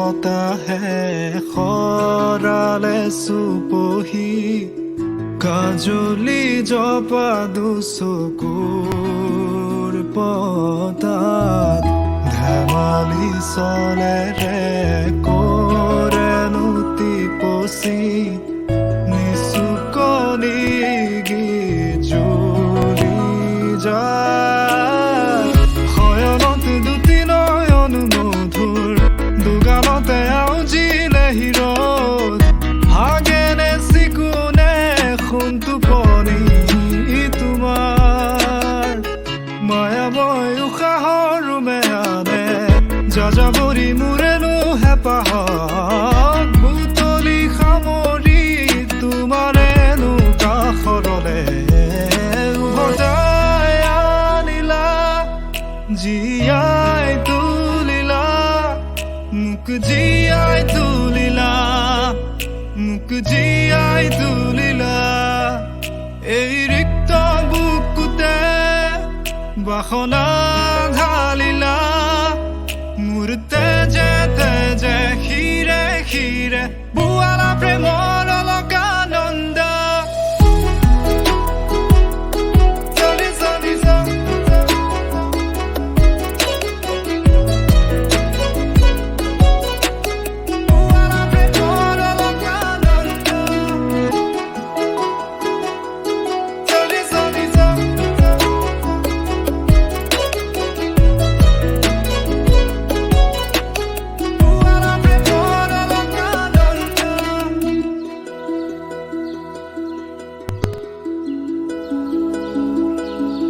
বতাহে খৰালে চুপহি কাজলি জপা দুচকুৰ পতাত ধেমালি চলেৰে কৰেনো টিপচি নিচুকনি গীত জুৰি যায় শয়নত দুটি নয়ন মধুৰ দুগামতে আউজিলে হিৰত হাগেনে চিকুনে টোপনি তোমাৰ মায়াময় উশাহৰ মেয়ানে যাযাবৰী মোৰেনো হেঁপাহত বুটলি সামৰি তোমাৰেনো কাষৰলে উভতাই আনিলা জীয়াই তুলিলা মোক জীয়াই তুলিলা মোক জীয়াই তুলিলা এই ৰিক্ত বুকুতে বাসনা